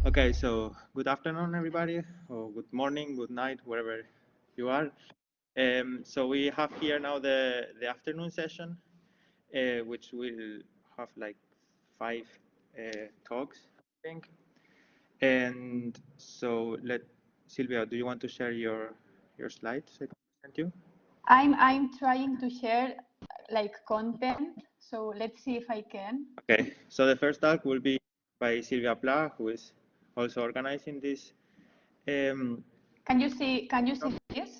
Okay, so good afternoon, everybody, or good morning, good night, wherever you are. So we have here now the afternoon session, which will have like 5 talks, I think. And so Silvia, do you want to share your slides I can present you? I'm trying to share like content, so let's see if I can. Okay, so the first talk will be by Silvia Pla, who is also organizing this. Can you see this?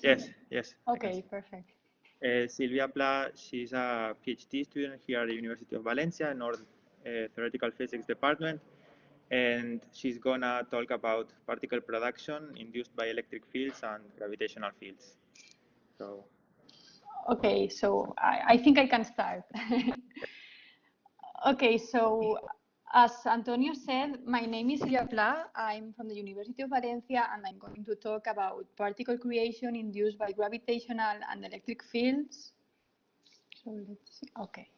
Yes. Okay, perfect. Silvia Pla, she's a PhD student here at the University of Valencia, North Theoretical Physics Department, and she's gonna talk about particle production induced by electric fields and gravitational fields. So. Okay, so I think I can start. Okay, so as Antonio said, my name is Silvia Pla. I'm from the University of Valencia, and I'm going to talk about particle creation induced by gravitational and electric fields. So let's see. Okay.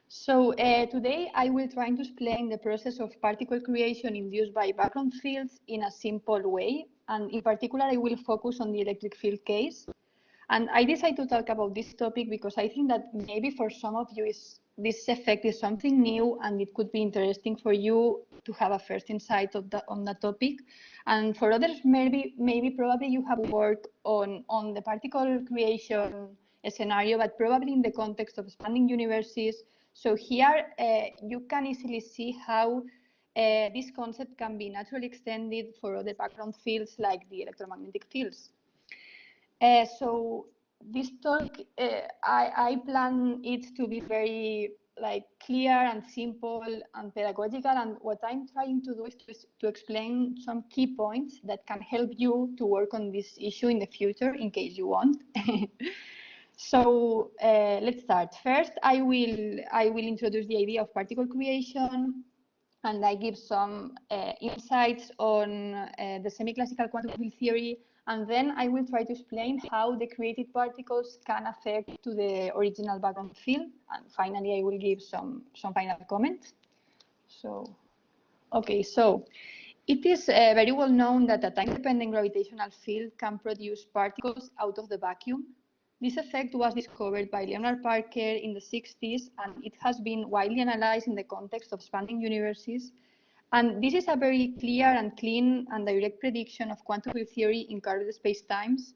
So today I will try to explain the process of particle creation induced by background fields in a simple way. And in particular, I will focus on the electric field case. And I decided to talk about this topic because I think that maybe for some of you this effect is something new, and it could be interesting for you to have a first insight on that topic. And for others, maybe probably you have worked on the particle creation scenario, but probably in the context of expanding universes. So here you can easily see how this concept can be naturally extended for other background fields like the electromagnetic fields. So this talk, I plan it to be very clear and simple and pedagogical. And what I'm trying to do is to explain some key points that can help you to work on this issue in the future, in case you want. So let's start. First, I will introduce the idea of particle creation, and I give some insights on the semiclassical quantum field theory, and then I will try to explain how the created particles can affect to the original background field, and finally I will give some final comments. So, okay, so it is very well known that a time-dependent gravitational field can produce particles out of the vacuum. This effect was discovered by Leonard Parker in the 60s, and it has been widely analyzed in the context of expanding universes. And this is a very clear and clean and direct prediction of quantum field theory in curved spacetimes.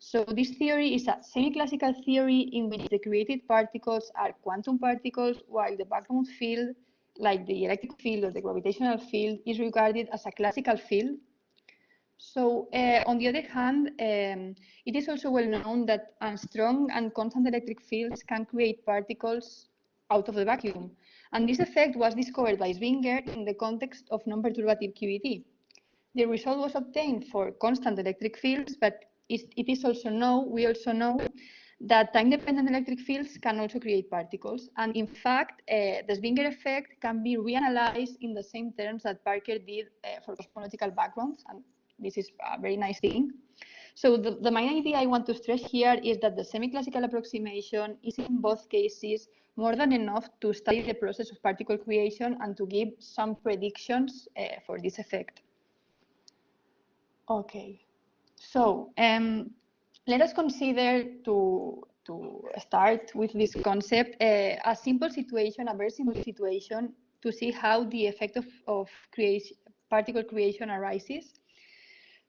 So this theory is a semi-classical theory in which the created particles are quantum particles, while the background field, like the electric field or the gravitational field, is regarded as a classical field. So on the other hand, it is also well known that strong and constant electric fields can create particles out of the vacuum. And this effect was discovered by Zwinger in the context of non-perturbative QED. The result was obtained for constant electric fields, but we also know that time-dependent electric fields can also create particles. And in fact, the Zwinger effect can be reanalyzed in the same terms that Parker did for cosmological backgrounds. And this is a very nice thing. So the main idea I want to stress here is that the semi-classical approximation is in both cases more than enough to study the process of particle creation and to give some predictions for this effect. Okay, so let us consider to start with this concept a simple situation, a very simple situation, to see how the effect of particle creation arises.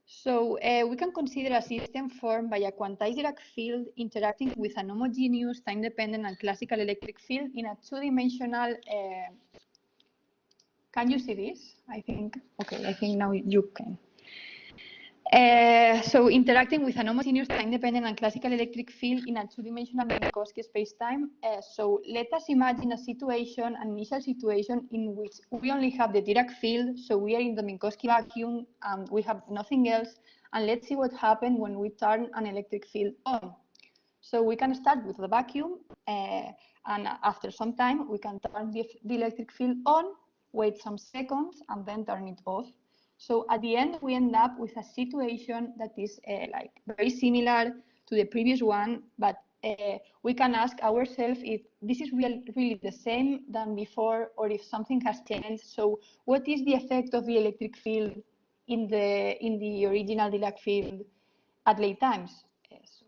So we can consider a system formed by a quantized Dirac field interacting with an homogeneous, time-dependent, and classical electric field in a two-dimensional. Can you see this? I think. Okay, I think now you can. So interacting with an homogeneous, time-dependent, and classical electric field in a two-dimensional Minkowski spacetime. So let us imagine a situation, an initial situation in which we only have the Dirac field, so we are in the Minkowski vacuum, and we have nothing else. And let's see what happens when we turn an electric field on. So we can start with the vacuum, and after some time, we can turn the electric field on, wait some seconds, and then turn it off. So at the end, we end up with a situation that is like very similar to the previous one, but we can ask ourselves if this is really the same than before, or if something has changed. So what is the effect of the electric field in the original Dirac field at late times? So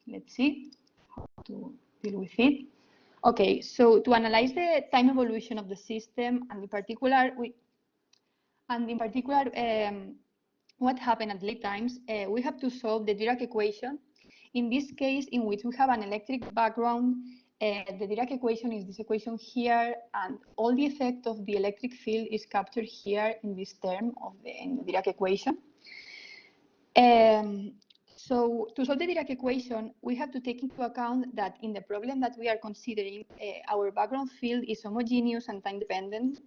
let's see how to deal with it. Okay, so to analyze the time evolution of the system, and in particular, what happened at late times, we have to solve the Dirac equation. In this case, in which we have an electric background, the Dirac equation is this equation here, and all the effect of the electric field is captured here in this term of in the Dirac equation. So to solve the Dirac equation, we have to take into account that in the problem that we are considering, our background field is homogeneous and time-dependent.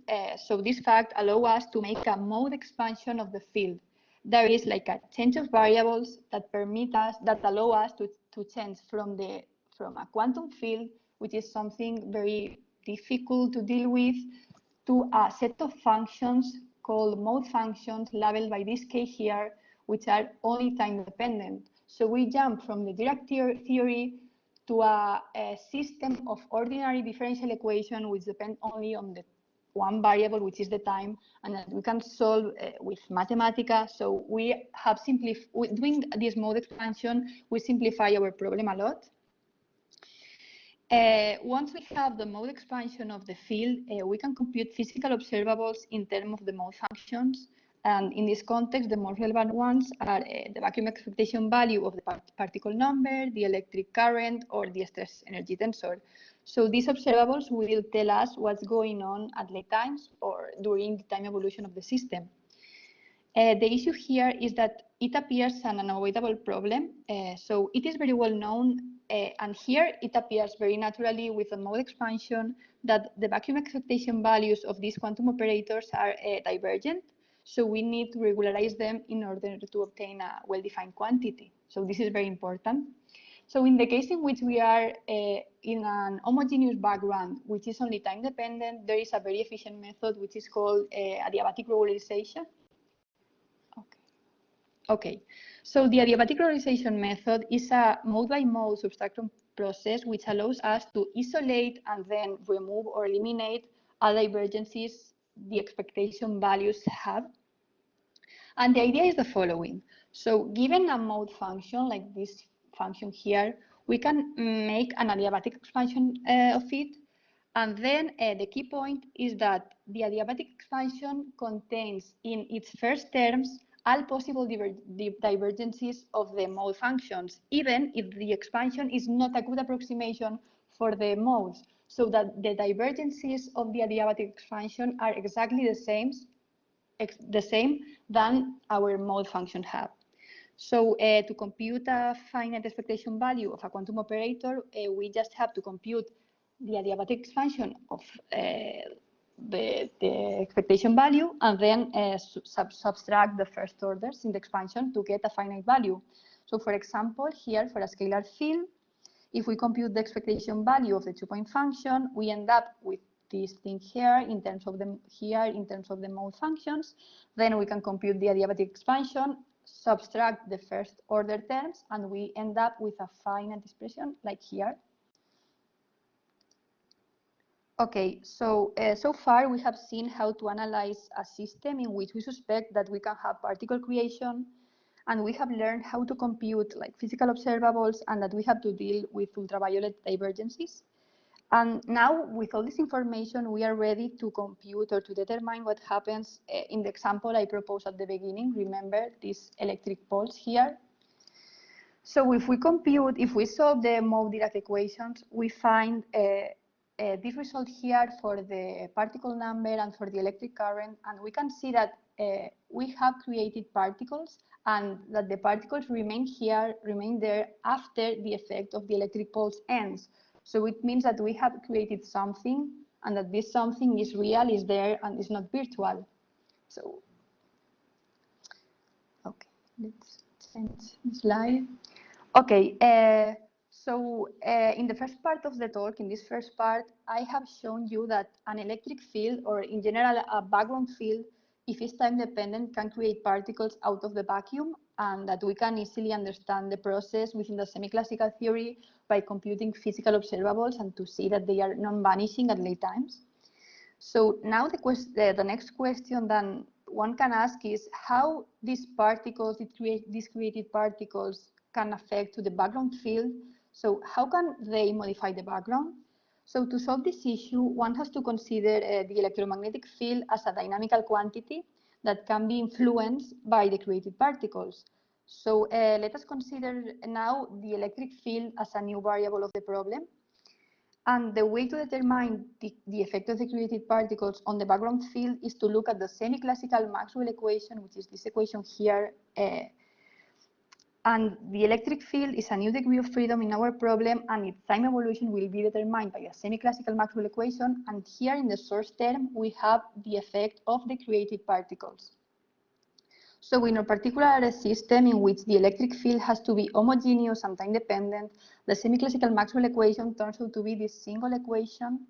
So this fact allows us to make a mode expansion of the field. There is like a change of variables that allow us to change from a quantum field, which is something very difficult to deal with, to a set of functions called mode functions, labeled by this K here, which are only time dependent. So we jump from the Dirac theory to a system of ordinary differential equation which depend only on the one variable, which is the time, and that we can solve with Mathematica. So we have doing this mode expansion, we simplify our problem a lot. Once we have the mode expansion of the field, we can compute physical observables in terms of the mode functions. And in this context, the most relevant ones are the vacuum expectation value of the particle number, the electric current, or the stress energy tensor. So these observables will tell us what's going on at late times or during the time evolution of the system. The issue here is that it appears an unavoidable problem. So it is very well known, and here it appears very naturally with the mode expansion that the vacuum expectation values of these quantum operators are divergent. So we need to regularize them in order to obtain a well-defined quantity. So this is very important. So in the case in which we are in an homogeneous background, which is only time dependent, there is a very efficient method which is called adiabatic regularization. Okay, so the adiabatic regularization method is a mode-by-mode subtraction process which allows us to isolate and then remove or eliminate all divergences the expectation values have. And the idea is the following. So given a mode function like this function here, we can make an adiabatic expansion of it. And then the key point is that the adiabatic expansion contains in its first terms all possible divergences of the mode functions, even if the expansion is not a good approximation for the modes, so that the divergences of the adiabatic expansion are exactly the same than our mode function have. So to compute a finite expectation value of a quantum operator, we just have to compute the adiabatic expansion of the expectation value, and then subtract the first orders in the expansion to get a finite value. So for example, here for a scalar field, if we compute the expectation value of the two-point function, we end up with this thing here in terms of the mode functions. Then we can compute the adiabatic expansion, subtract the first order terms, and we end up with a finite expression like here. Okay, so so far we have seen how to analyze a system in which we suspect that we can have particle creation, and we have learned how to compute like physical observables, and that we have to deal with ultraviolet divergences. And now with all this information, we are ready to compute or to determine what happens in the example I proposed at the beginning. Remember these electric poles here? So if we solve the mode Dirac equations, we find this result here for the particle number and for the electric current, and we can see that we have created particles, and that the particles remain there after the effect of the electric poles ends. So it means that we have created something, and that this something is real, is there, and is not virtual. So, okay, let's change the slide. Okay, so in the first part of the talk, in this first part, I have shown you that an electric field, or in general a background field, if it's time dependent, can create particles out of the vacuum, and that we can easily understand the process within the semi-classical theory by computing physical observables and to see that they are non-vanishing at late times. So now the next question then one can ask is how these particles, these created particles, can affect to the background field. So how can they modify the background? So to solve this issue, one has to consider the electromagnetic field as a dynamical quantity that can be influenced by the created particles. So let us consider now the electric field as a new variable of the problem. And the way to determine the effect of the created particles on the background field is to look at the semi-classical Maxwell equation, which is this equation here. And the electric field is a new degree of freedom in our problem, and its time evolution will be determined by a semi-classical Maxwell equation. And here in the source term, we have the effect of the created particles. So in a particular system in which the electric field has to be homogeneous and time dependent, the semi-classical Maxwell equation turns out to be this single equation.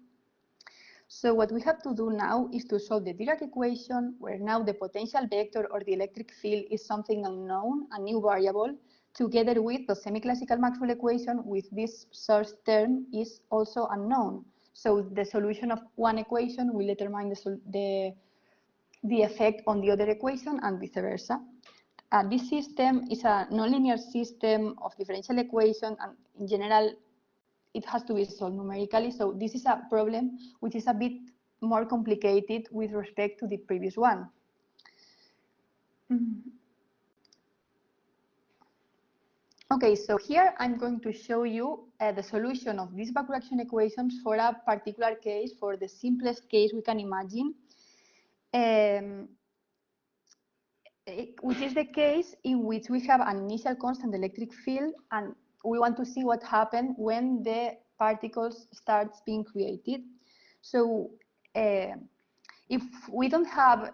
So what we have to do now is to solve the Dirac equation, where now the potential vector or the electric field is something unknown, a new variable, together with the semi-classical Maxwell equation with this source term is also unknown. So the solution of one equation will determine the effect on the other equation and vice versa. This system is a nonlinear system of differential equation, and in general, it has to be solved numerically. So this is a problem which is a bit more complicated with respect to the previous one. Okay, so here I'm going to show you the solution of these backreaction equations for a particular case, for the simplest case we can imagine. Which is the case in which we have an initial constant electric field and we want to see what happens when the particles starts being created. So if we don't have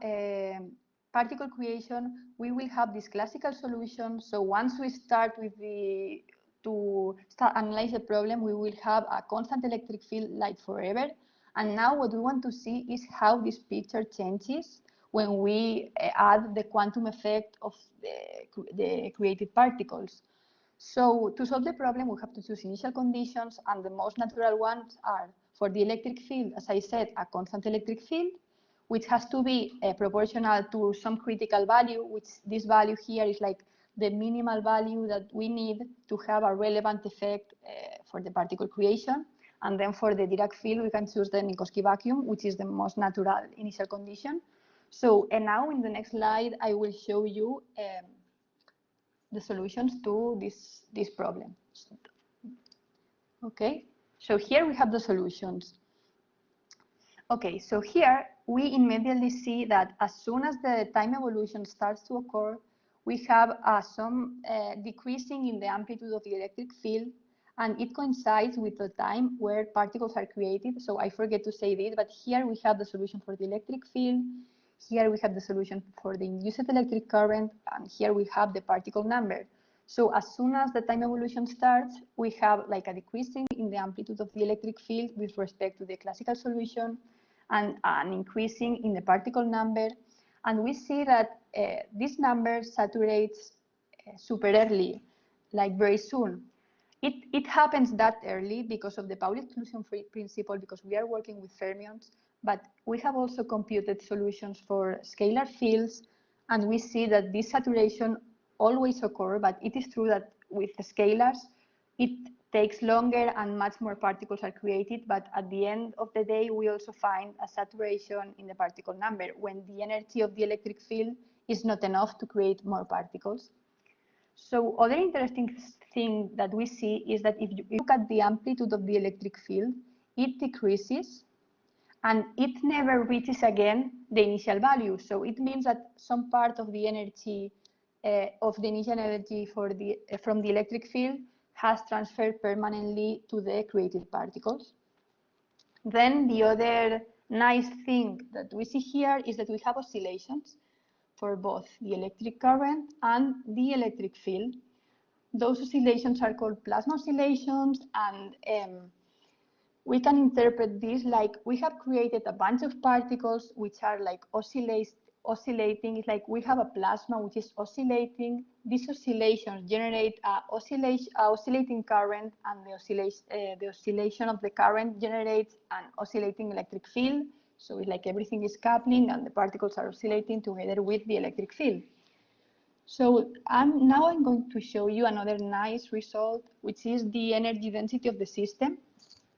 particle creation, we will have this classical solution. So once we start with to analyze the problem, we will have a constant electric field like forever. And now what we want to see is how this picture changes when we add the quantum effect of the created particles. So to solve the problem, we have to choose initial conditions, and the most natural ones are, for the electric field, as I said, a constant electric field, which has to be proportional to some critical value, which this value here is like the minimal value that we need to have a relevant effect for the particle creation. And then for the Dirac field, we can choose the Minkowski vacuum, which is the most natural initial condition. So, and now in the next slide, I will show you the solutions to this problem. Okay, so here we have the solutions. Okay, so here we immediately see that as soon as the time evolution starts to occur, we have some decreasing in the amplitude of the electric field, and it coincides with the time where particles are created. So I forget to say this, but here we have the solution for the electric field. Here we have the solution for the induced electric current, and here we have the particle number. So as soon as the time evolution starts, we have like a decreasing in the amplitude of the electric field with respect to the classical solution, and an increasing in the particle number. And we see that this number saturates super early, like very soon. It happens that early because of the Pauli exclusion principle, because we are working with fermions, but we have also computed solutions for scalar fields, and we see that this saturation always occurs, but it is true that with the scalars, it takes longer and much more particles are created, but at the end of the day, we also find a saturation in the particle number when the energy of the electric field is not enough to create more particles. So other interesting thing that we see is that if you look at the amplitude of the electric field, it decreases and it never reaches again the initial value. So it means that some part of the energy, of the initial energy from the electric field has transferred permanently to the created particles. Then the other nice thing that we see here is that we have oscillations for both the electric current and the electric field. Those oscillations are called plasma oscillations, and we can interpret this like we have created a bunch of particles which are like oscillating. It's like we have a plasma which is oscillating these oscillations generate a oscillating current, and the oscillation of the current generates an oscillating electric field. So it's like everything is coupling and the particles are oscillating together with the electric field. So now I'm going to show you another nice result, which is the energy density of the system.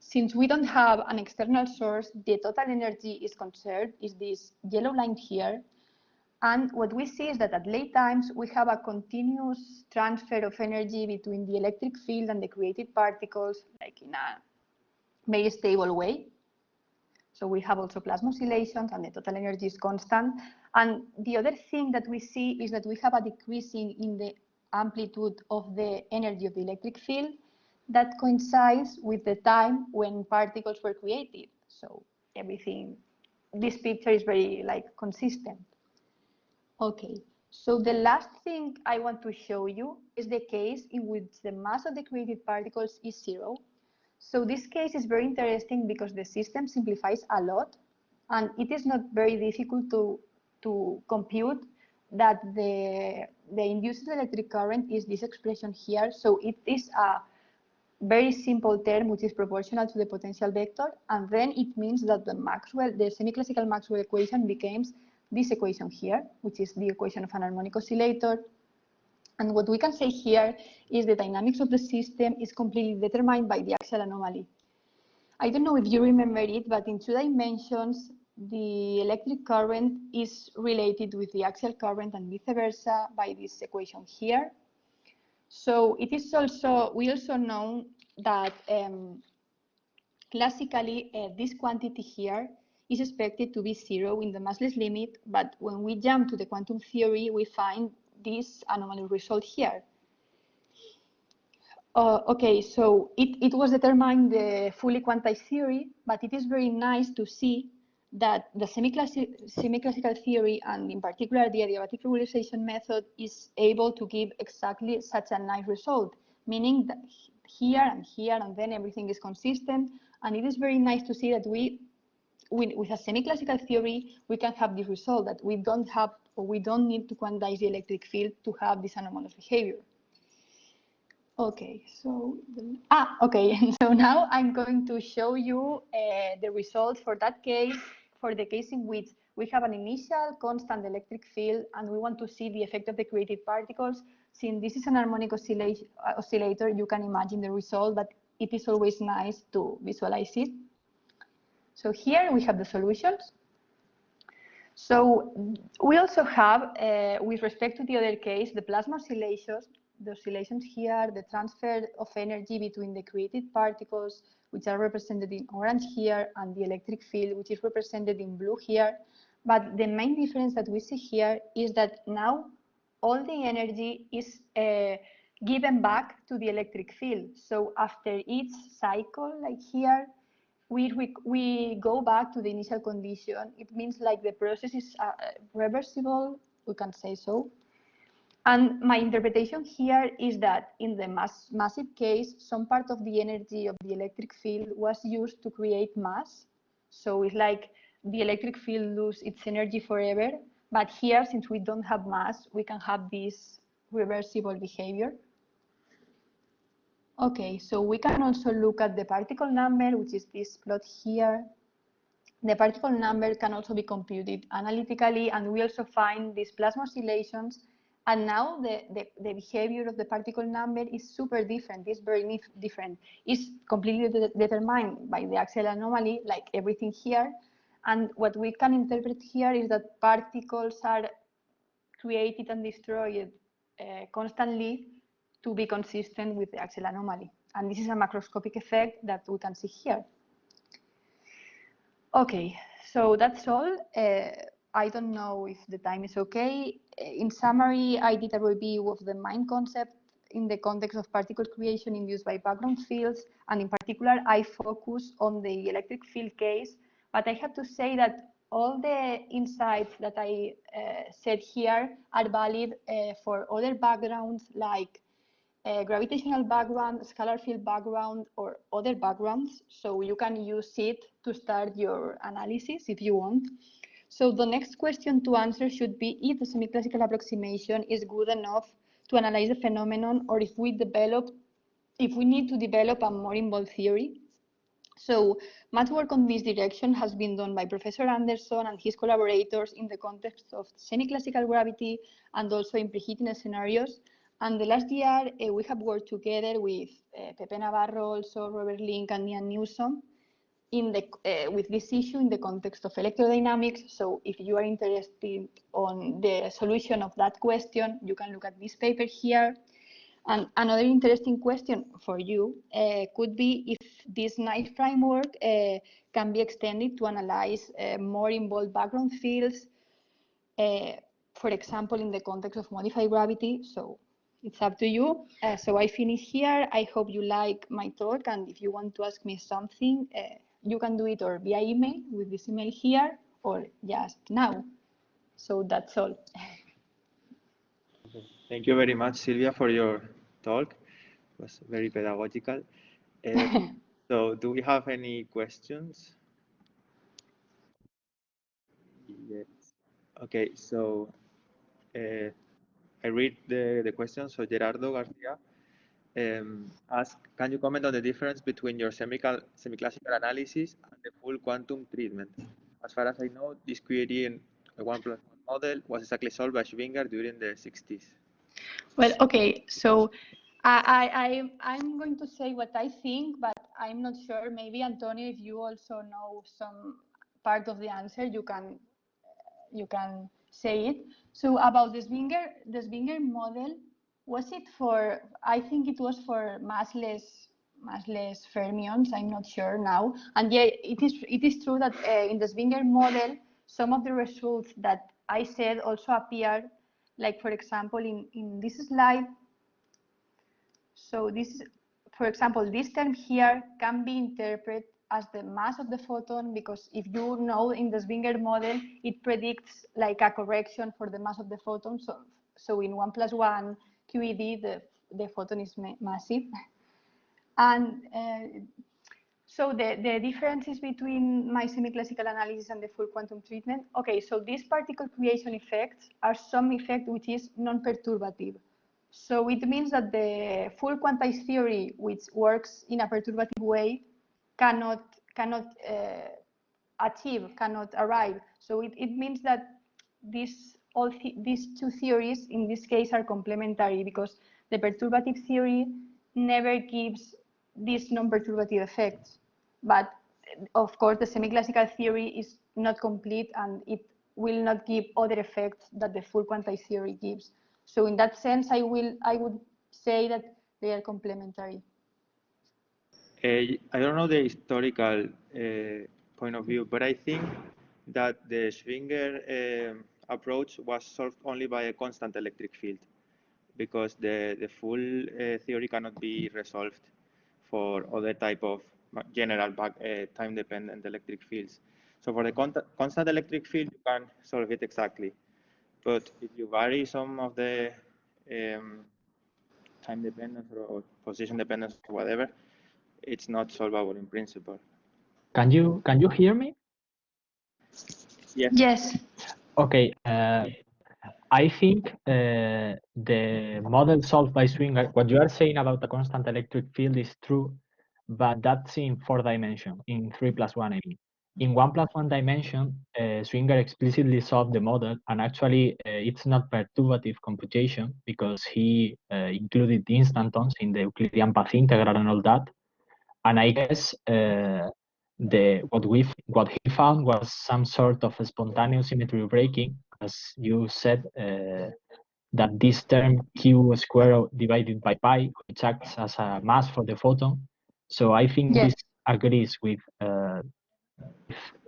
Since we don't have an external source, the total energy is conserved, is this yellow line here. And what we see is that at late times, we have a continuous transfer of energy between the electric field and the created particles, like in a very stable way. So we have also plasma oscillations, and the total energy is constant. And the other thing that we see is that we have a decreasing in the amplitude of the energy of the electric field that coincides with the time when particles were created. So everything, this picture is very consistent. Okay, so the last thing I want to show you is the case in which the mass of the created particles is 0. So this case is very interesting because the system simplifies a lot, and it is not very difficult to compute that the induced electric current is this expression here. So it is a very simple term which is proportional to the potential vector, and then it means that the semiclassical Maxwell equation becomes this equation here, which is the equation of an harmonic oscillator. And what we can say here is the dynamics of the system is completely determined by the axial anomaly. I don't know if you remember it, but in 2 dimensions, the electric current is related with the axial current and vice versa by this equation here. So it is also, we also know that classically this quantity here is expected to be 0 in the massless limit, but when we jump to the quantum theory, we find this anomaly result here. Okay, so it was determined the fully quantized theory, but it is very nice to see that the semiclassical theory, and in particular the adiabatic regularization method, is able to give exactly such a nice result, meaning that here and then everything is consistent. And it is very nice to see that with a semiclassical theory, we can have this result, that we don't need to quantize the electric field to have this anomalous behavior. Okay, so so now I'm going to show you the results for that case, for the case in which we have an initial constant electric field and we want to see the effect of the created particles. Since this is an harmonic oscillator, you can imagine the result, but it is always nice to visualize it. So here we have the solutions. So we also have, with respect to the other case, the plasma oscillations, the oscillations here, the transfer of energy between the created particles, which are represented in orange here, and the electric field, which is represented in blue here. But the main difference that we see here is that now all the energy is given back to the electric field. So after each cycle, like here, we go back to the initial condition. It means like the process is reversible, we can say so. And my interpretation here is that in the massive case, some part of the energy of the electric field was used to create mass. So it's like the electric field loses its energy forever. But here, since we don't have mass, we can have this reversible behavior. Okay, so we can also look at the particle number, which is this plot here. The particle number can also be computed analytically, and we also find these plasma oscillations. And now the behavior of the particle number is super different. It's very different. It's completely determined by the axial anomaly, like everything here. And what we can interpret here is that particles are created and destroyed constantly to be consistent with the axial anomaly. And this is a macroscopic effect that we can see here. Okay, so that's all. I don't know if the time is okay. In summary, I did a review of the main concept in the context of particle creation induced by background fields, and in particular, I focus on the electric field case. But I have to say that all the insights that I said here are valid for other backgrounds like gravitational background, scalar field background, or other backgrounds. So you can use it to start your analysis if you want. So the next question to answer should be if the semiclassical approximation is good enough to analyze the phenomenon, or if we need to develop a more involved theory. So much work on this direction has been done by Professor Anderson and his collaborators in the context of semi-classical gravity and also in preheating scenarios. And the last year, we have worked together with Pepe Navarro, also Robert Link and Ian Newsom with this issue in the context of electrodynamics. So if you are interested on the solution of that question, you can look at this paper here. And another interesting question for you could be if this nice framework can be extended to analyze more involved background fields, for example, in the context of modified gravity. So it's up to you. So I finish here. I hope you like my talk. And if you want to ask me something, you can do it or via email with this email here or just now. So that's all. Thank you very much, Silvia, for your talk. It was very pedagogical. So do we have any questions? Yes. Okay, so I read the question. So Gerardo Garcia asked, can you comment on the difference between your semi-classical analysis and the full quantum treatment? As far as I know, this query in a 1+1 model was exactly solved by Schwinger during the 60s. Well, okay, so I'm going to say what I think, but I'm not sure. Maybe Antonio, if you also know some part of the answer, you can say it. So about the Schwinger model, was it for? I think it was for massless fermions. I'm not sure now. And yeah, it is true that in the Schwinger model, some of the results that I said also appear. Like, for example, in this slide, so this, for example, this term here can be interpreted as the mass of the photon, because if you know in the Schwinger model, it predicts like a correction for the mass of the photon. So in 1+1 QED, the photon is massive. And so the differences between my semi-classical analysis and the full quantum treatment. Okay, so these particle creation effects are some effect which is non-perturbative. So it means that the full quantized theory, which works in a perturbative way, cannot arrive. So it means that these two theories in this case are complementary, because the perturbative theory never gives these non-perturbative effects. But of course, the semi-classical theory is not complete, and it will not give other effects that the full quantized theory gives. So in that sense, I would say that they are complementary. I don't know the historical point of view, but I think that the Schwinger approach was solved only by a constant electric field, because the full theory cannot be resolved for other type of general time-dependent electric fields. So for the constant electric field, you can solve it exactly. But if you vary some of the time dependence or position dependence or whatever, it's not solvable in principle. Can you hear me? Yes. Yes. Okay. I think the model solved by Schwinger, what you are saying about the constant electric field is true, but that's in 4 dimensions, in 3+1, I mean. In 1+1 dimension, Schwinger explicitly solved the model, and actually it's not perturbative computation because he included the instantons in the Euclidean path integral and all that. And I guess what he found was some sort of spontaneous symmetry breaking, as you said, that this term q square divided by pi, which acts as a mass for the photon. So I think Yes. this agrees with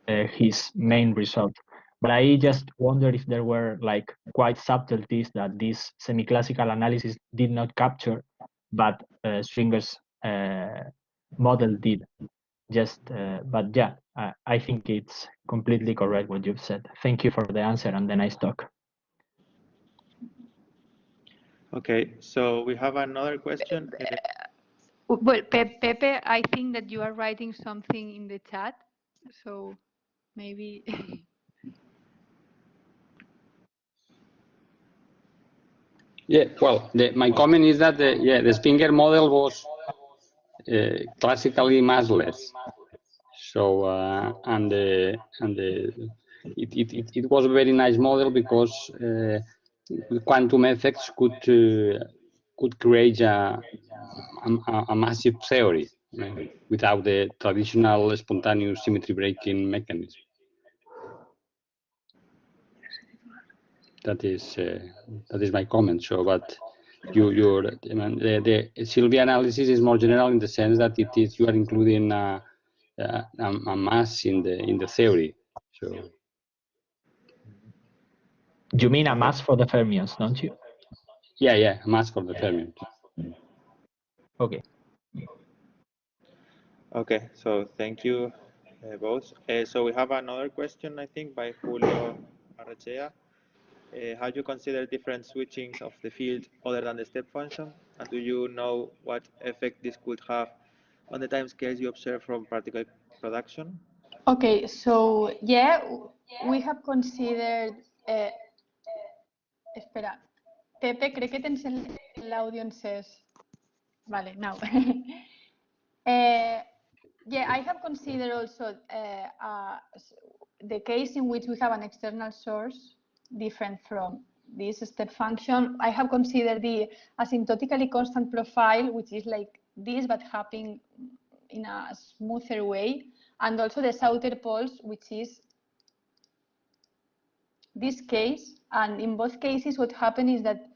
his main result. But I just wonder if there were like quite subtleties that this semi-classical analysis did not capture, but Schwinger's model did. But yeah, I think it's completely correct what you've said. Thank you for the answer and the nice talk. Okay, so we have another question. Well, Pepe, I think that you are writing something in the chat, so maybe. Yeah, well, my comment is that the Spinger model was classically massless. So it was a very nice model because quantum effects could create a massive theory without the traditional spontaneous symmetry breaking mechanism. That is my comment. So, but the Silvia analysis is more general in the sense that you are including a mass in the theory. So You mean a mass for the fermions, don't you? Yeah, a mass for the fermions. Okay. Okay, so thank you both. So we have another question, I think, by Julio Arrechea. How do you consider different switchings of the field other than the step function? And do you know what effect this could have on the timescales you observe from particle production? Okay, so yeah, we have considered. Espera, Pepe, creo que tens el audio encès. Vale, now. Yeah, I have considered also the case in which we have an external source different from this step function. I have considered the asymptotically constant profile, which is like this, but happening in a smoother way, and also the Sauter poles, which is this case. And in both cases, what happens is that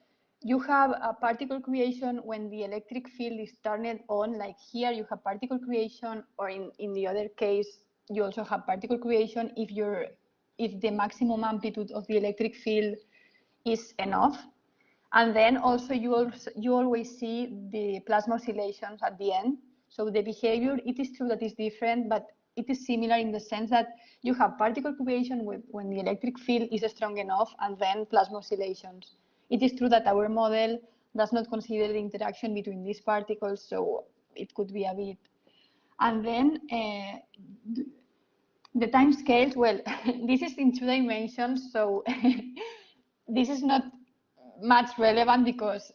you have a particle creation when the electric field is turned on, like here you have particle creation, or in the other case, you also have particle creation if the maximum amplitude of the electric field is enough. And then also you always see the plasma oscillations at the end. So the behavior, it is true that is different, but it is similar in the sense that you have particle creation when the electric field is strong enough, and then plasma oscillations. It is true that our model does not consider the interaction between these particles, so it could be a bit. And then the time scales, well, this is in 2 dimensions, so this is not much relevant because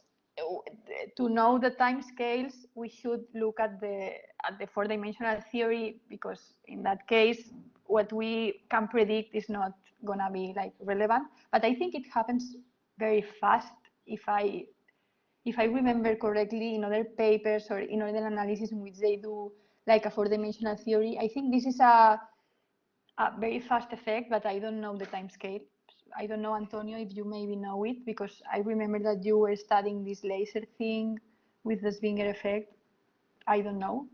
to know the time scales, we should look at the 4-dimensional theory, because in that case, what we can predict is not gonna be like relevant. But I think it happens very fast. If I remember correctly, in other papers or in other analysis in which they do like a 4-dimensional theory, I think this is a very fast effect, but I don't know the time scale. I don't know, Antonio, if you maybe know it, because I remember that you were studying this laser thing with the Swinger effect. I don't know.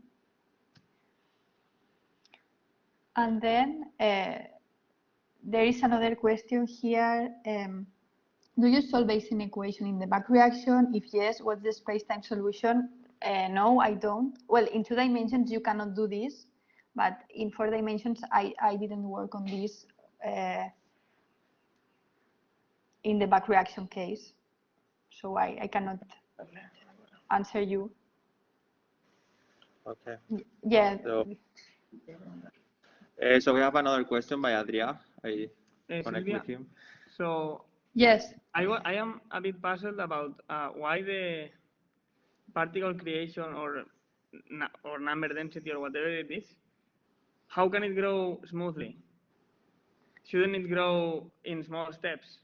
And then there is another question here. Do you solve Bayesian equation in the backreaction? If yes, what's the space-time solution? No, I don't. Well, in 2 dimensions, you cannot do this, but in 4 dimensions, I didn't work on this in the backreaction case. So I cannot answer you. Okay. Yeah. So we have another question by Adria. I connect Silvia, with him. So yes, I am a bit puzzled about why the particle creation or number density or whatever it is, how can it grow smoothly? Shouldn't it grow in small steps?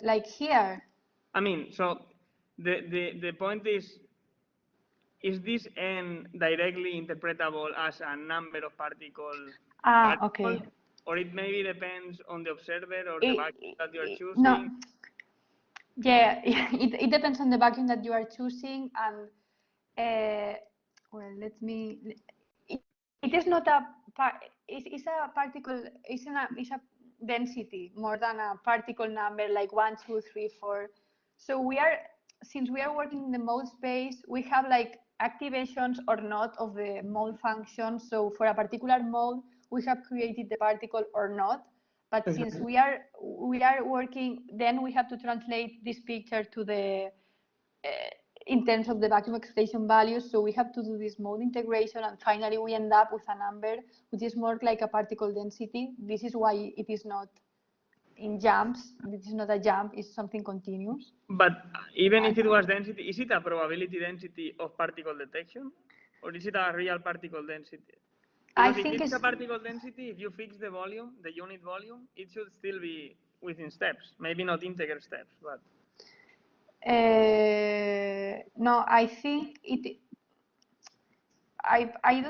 like here. I mean, so the point is this n directly interpretable as a number of particles? Okay. Or it maybe depends on the observer or the vacuum that you're choosing? No. Yeah, it depends on the vacuum that you are choosing, and well, let me. It is not a it's a particle. It's a density more than a particle number like 1, 2, 3, 4. So since we are working in the mode space, we have like activations or not of the mode function. So for a particular mode, we have created the particle or not. But since we are working, then we have to translate this picture to the in terms of the vacuum excitation values. So we have to do this mode integration, and finally we end up with a number which is more like a particle density. This is why it is not in jumps. This is not a jump, it's something continuous. But even if it was density, is it a probability density of particle detection? Or is it a real particle density? I Because if think it's a it's particle density, if you fix the volume, the unit volume, it should still be within steps. Maybe not integer steps, but... no, I think it. I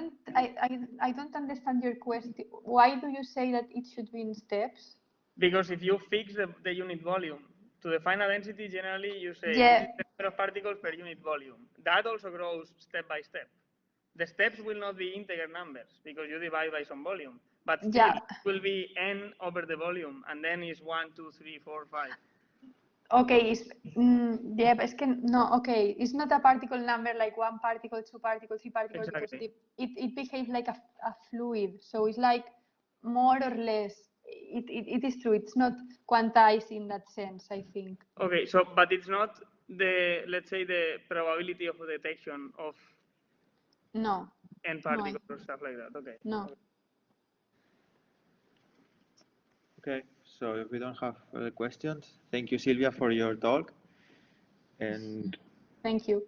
don't understand your question. Why do you say that it should be in steps? Because if you fix the unit volume to define a density, generally you say Yeah. this is the number of particles per unit volume. That also grows step by step. The steps will not be integer numbers because you divide by some volume, but still Yeah. it will be n over the volume, and then is 1, 2, 3, 4, 5. Okay, yeah, but no, okay, it's not a particle number like 1 particle, 2 particles, 3 particles, Exactly. because it behaves like a fluid. So it's like more or less, it is true. It's not quantized in that sense, I think. Okay, so, but it's not the, let's say, the probability of detection of No. n particles or stuff like that. Okay. No. Okay, so if we don't have further questions, thank you, Silvia, for your talk. And Thank you.